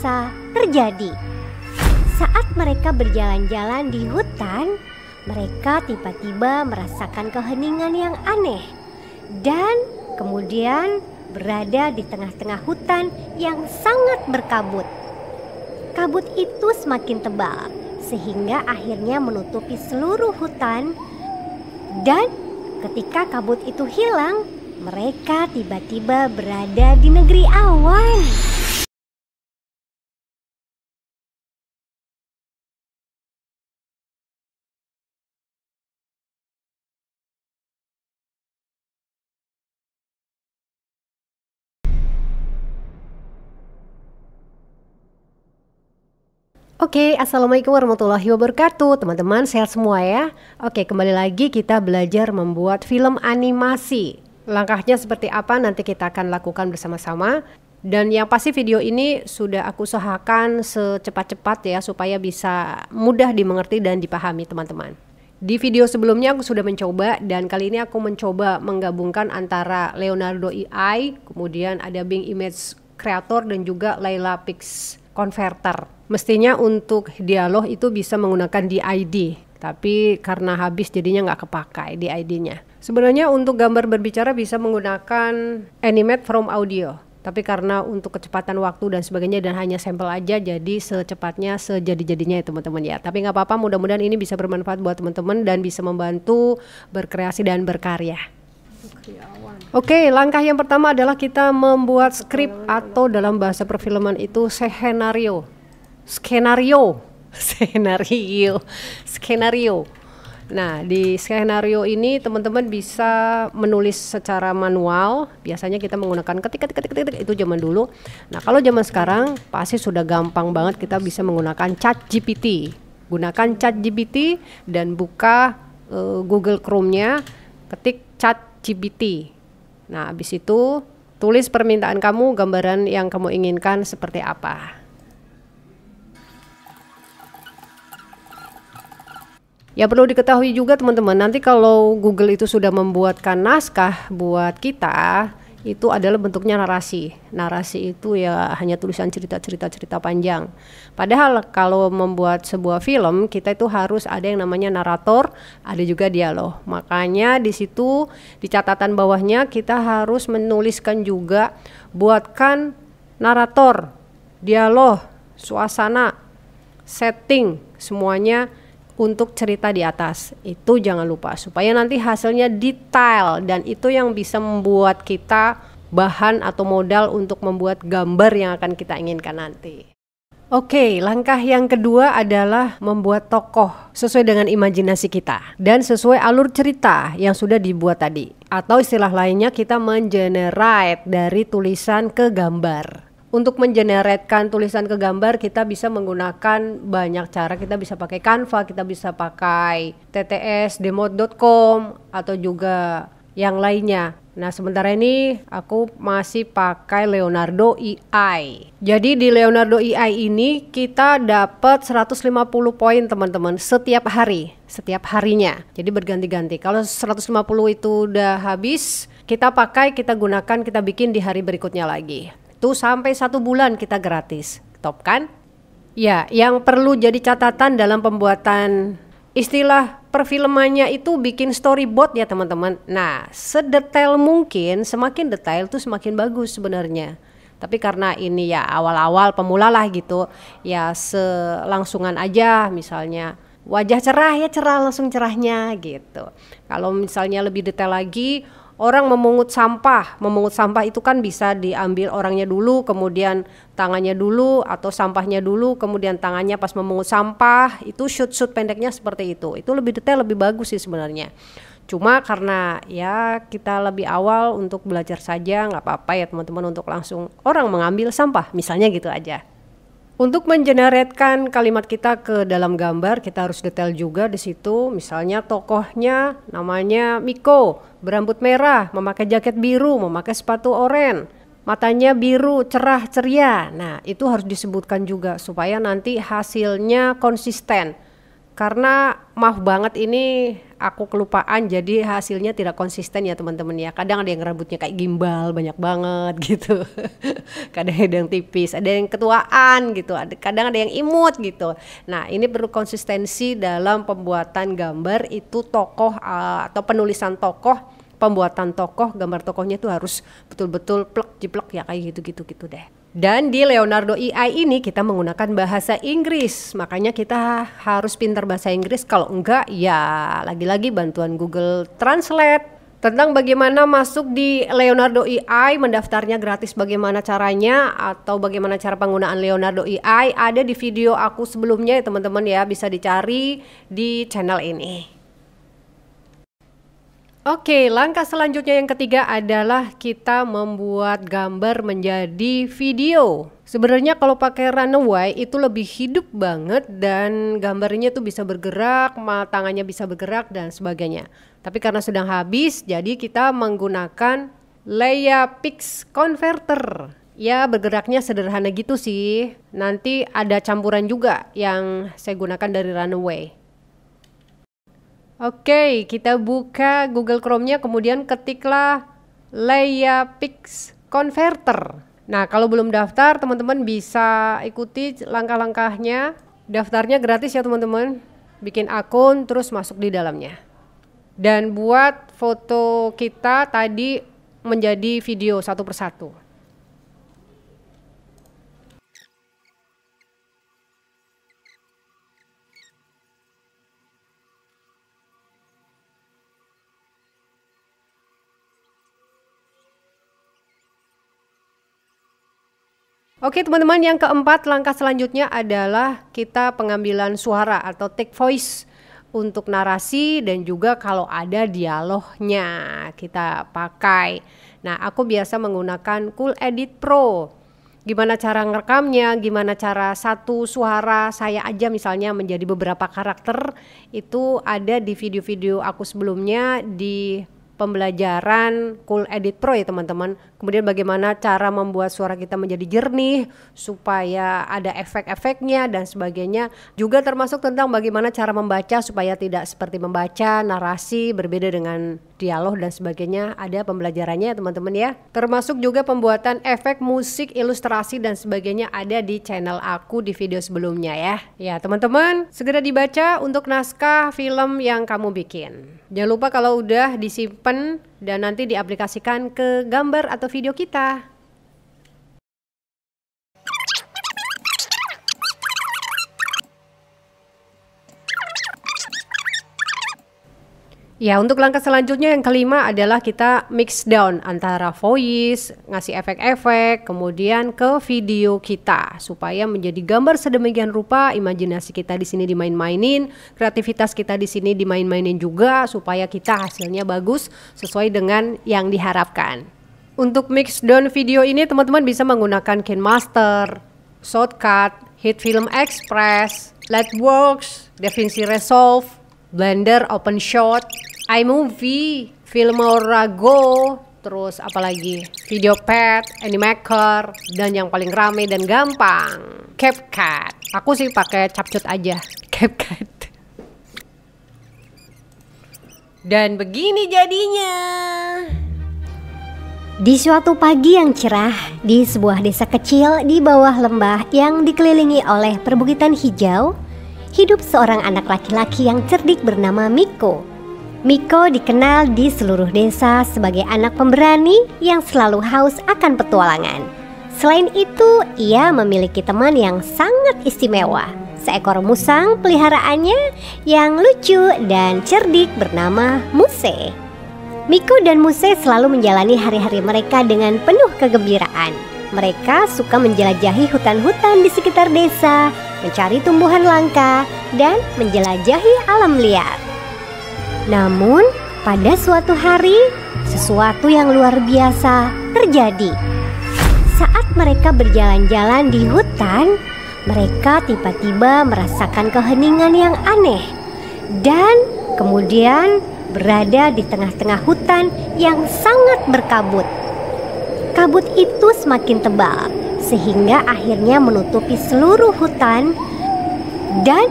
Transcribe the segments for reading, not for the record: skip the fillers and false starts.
biasa terjadi. Saat mereka berjalan-jalan di hutan, mereka tiba-tiba merasakan keheningan yang aneh. Dan kemudian berada di tengah-tengah hutan yang sangat berkabut. Kabut itu semakin tebal sehingga akhirnya menutupi seluruh hutan. Dan ketika kabut itu hilang, mereka tiba-tiba berada di negeri awan. Oke, assalamualaikum warahmatullahi wabarakatuh. Teman-teman sehat semua ya. Oke, kembali lagi kita belajar membuat film animasi. Langkahnya seperti apa nanti kita akan lakukan bersama-sama. Dan yang pasti video ini sudah aku usahakan secepat-cepat ya, supaya bisa mudah dimengerti dan dipahami teman-teman. Di video sebelumnya aku sudah mencoba, dan kali ini aku mencoba menggabungkan antara Leonardo AI, kemudian ada Bing Image Creator dan juga Layla Pix Converter. Mestinya untuk dialog itu bisa menggunakan DID, tapi karena habis jadinya nggak kepakai DID-nya. Sebenarnya untuk gambar berbicara bisa menggunakan animate from audio, tapi karena untuk kecepatan waktu dan sebagainya dan hanya sampel aja, jadi secepatnya sejadi-jadinya ya teman-teman ya. Tapi nggak apa-apa, mudah-mudahan ini bisa bermanfaat buat teman-teman dan bisa membantu berkreasi dan berkarya. Oke, langkah yang pertama adalah kita membuat skrip atau dalam bahasa perfilman itu skenario. Nah, di skenario ini teman-teman bisa menulis secara manual. Biasanya kita menggunakan ketik itu zaman dulu. Nah, kalau zaman sekarang pasti sudah gampang banget, kita bisa menggunakan ChatGPT. Gunakan ChatGPT dan buka Google Chrome-nya, ketik ChatGPT. Nah, habis itu tulis permintaan kamu, gambaran yang kamu inginkan seperti apa. Ya, perlu diketahui juga teman-teman, nanti kalau Google itu sudah membuatkan naskah buat kita, itu adalah bentuknya narasi. Narasi itu ya hanya tulisan cerita panjang. Padahal kalau membuat sebuah film, kita itu harus ada yang namanya narator, ada juga dialog. Makanya di situ di catatan bawahnya kita harus menuliskan juga, buatkan narator, dialog, suasana, setting, semuanya untuk cerita di atas. Itu jangan lupa supaya nanti hasilnya detail, dan itu yang bisa membuat kita bahan atau modal untuk membuat gambar yang akan kita inginkan nanti. Oke, langkah yang kedua adalah membuat tokoh sesuai dengan imajinasi kita dan sesuai alur cerita yang sudah dibuat tadi, atau istilah lainnya kita mengenerate dari tulisan ke gambar. Untuk mengeneratkan tulisan ke gambar kita bisa menggunakan banyak cara. Kita bisa pakai Canva, kita bisa pakai TTS, demode.com, atau juga yang lainnya. Nah, sementara ini aku masih pakai Leonardo AI. Jadi di Leonardo AI ini kita dapat 150 poin teman-teman setiap hari, setiap harinya. Jadi berganti-ganti. Kalau 150 itu udah habis, kita pakai, kita gunakan, kita bikin di hari berikutnya lagi. Itu sampai 1 bulan kita gratis. Top kan? Ya, yang perlu jadi catatan dalam pembuatan istilah perfilmannya itu bikin storyboard ya teman-teman. Nah, sedetail mungkin, semakin detail tuh semakin bagus sebenarnya. Tapi karena ini ya awal-awal pemula lah gitu, ya selangsungan aja, misalnya wajah cerah ya cerah, langsung cerahnya gitu. Kalau misalnya lebih detail lagi, orang memungut sampah itu kan bisa diambil orangnya dulu, kemudian tangannya dulu, atau sampahnya dulu, kemudian tangannya pas memungut sampah. Itu shoot pendeknya seperti itu. Itu lebih detail, lebih bagus sih sebenarnya. Cuma karena ya kita lebih awal untuk belajar saja, nggak apa-apa ya teman-teman untuk langsung orang mengambil sampah, misalnya gitu aja. Untuk mengeneratkan kalimat kita ke dalam gambar, kita harus detail juga di situ. Misalnya tokohnya namanya Miko, berambut merah, memakai jaket biru, memakai sepatu oranye, matanya biru, cerah, ceria. Nah, itu harus disebutkan juga supaya nanti hasilnya konsisten. Karena maaf banget ini aku kelupaan jadi hasilnya tidak konsisten ya teman-teman ya. Kadang ada yang rambutnya kayak gimbal banyak banget gitu. Kadang ada yang tipis, ada yang ketuaan gitu, kadang ada yang imut gitu. Nah ini perlu konsistensi dalam pembuatan gambar itu tokoh atau penulisan tokoh, pembuatan tokoh, gambar tokohnya itu harus betul-betul plek jiplek ya kayak gitu deh. Dan di Leonardo AI ini kita menggunakan bahasa Inggris, makanya kita harus pintar bahasa Inggris. Kalau enggak ya lagi-lagi bantuan Google Translate. Tentang bagaimana masuk di Leonardo AI, mendaftarnya gratis bagaimana caranya, atau bagaimana cara penggunaan Leonardo AI ada di video aku sebelumnya ya teman-teman ya, bisa dicari di channel ini. Oke, langkah selanjutnya yang ketiga adalah kita membuat gambar menjadi video. Sebenarnya kalau pakai Runway itu lebih hidup banget dan gambarnya tuh bisa bergerak, tangannya bisa bergerak dan sebagainya. Tapi karena sedang habis, jadi kita menggunakan Leia Pix Converter. Ya bergeraknya sederhana gitu sih. Nanti ada campuran juga yang saya gunakan dari Runway. Oke, kita buka Google Chrome-nya, kemudian ketiklah Leia Pix Converter. Nah, kalau belum daftar, teman-teman bisa ikuti langkah-langkahnya. Daftarnya gratis ya teman-teman. Bikin akun, terus masuk di dalamnya. Dan buat foto kita tadi menjadi video satu persatu. Oke teman-teman, yang keempat langkah selanjutnya adalah kita pengambilan suara atau take voice untuk narasi dan juga kalau ada dialognya kita pakai. Nah aku biasa menggunakan Cool Edit Pro. Gimana cara ngerekamnya, gimana cara satu suara saya aja misalnya menjadi beberapa karakter, itu ada di video-video aku sebelumnya di pembelajaran Cool Edit Pro ya teman-teman. Kemudian bagaimana cara membuat suara kita menjadi jernih supaya ada efek-efeknya dan sebagainya. Juga termasuk tentang bagaimana cara membaca supaya tidak seperti membaca narasi berbeda dengan dialog dan sebagainya. Ada pembelajarannya ya teman-teman ya. Termasuk juga pembuatan efek musik, ilustrasi dan sebagainya ada di channel aku di video sebelumnya ya. Ya teman-teman, segera dibaca untuk naskah film yang kamu bikin. Jangan lupa kalau udah disimpan dan nanti diaplikasikan ke gambar atau video kita. Ya, untuk langkah selanjutnya yang kelima adalah kita mix down antara voice, ngasih efek-efek, kemudian ke video kita supaya menjadi gambar sedemikian rupa. Imajinasi kita di sini dimain-mainin, kreativitas kita di sini dimain-mainin juga supaya kita hasilnya bagus sesuai dengan yang diharapkan. Untuk mix down video ini teman-teman bisa menggunakan KineMaster, Shotcut, HitFilm Express, Lightworks, DaVinci Resolve, Blender OpenShot, iMovie, Filmora Go, terus apalagi VideoPad, Animaker, dan yang paling rame dan gampang CapCut. Aku sih pakai CapCut aja, CapCut. Dan begini jadinya. Di suatu pagi yang cerah, di sebuah desa kecil di bawah lembah yang dikelilingi oleh perbukitan hijau, hidup seorang anak laki-laki yang cerdik bernama Miko. Miko dikenal di seluruh desa sebagai anak pemberani yang selalu haus akan petualangan. Selain itu, ia memiliki teman yang sangat istimewa, seekor musang peliharaannya yang lucu dan cerdik bernama Muse. Miko dan Muse selalu menjalani hari-hari mereka dengan penuh kegembiraan. Mereka suka menjelajahi hutan-hutan di sekitar desa, mencari tumbuhan langka, dan menjelajahi alam liar. Namun, pada suatu hari, sesuatu yang luar biasa terjadi. Saat mereka berjalan-jalan di hutan, mereka tiba-tiba merasakan keheningan yang aneh. Dan kemudian berada di tengah-tengah hutan yang sangat berkabut. Kabut itu semakin tebal, sehingga akhirnya menutupi seluruh hutan. Dan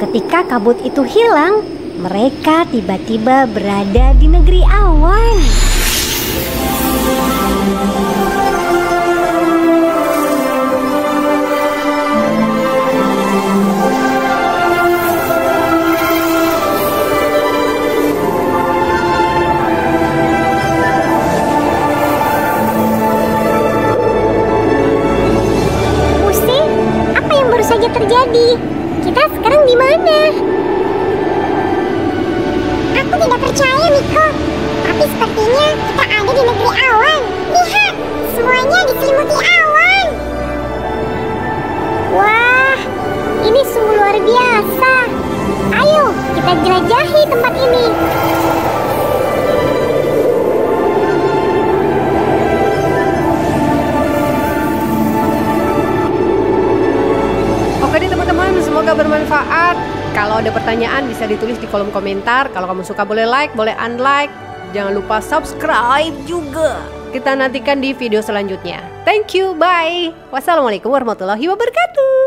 ketika kabut itu hilang, Mereka tiba-tiba berada di negeri awan. Terjadi. Kita sekarang di mana? Aku tidak percaya, Miko. Tapi sepertinya kita ada di negeri awan. Lihat, semuanya diselimuti awan. Wah, ini sungguh luar biasa. Ayo, kita jelajahi tempat ini. Oke nih teman-teman, semoga bermanfaat. Kalau ada pertanyaan bisa ditulis di kolom komentar. Kalau kamu suka boleh like, boleh unlike. Jangan lupa subscribe juga. Kita nantikan di video selanjutnya. Thank you, bye. Wassalamualaikum warahmatullahi wabarakatuh.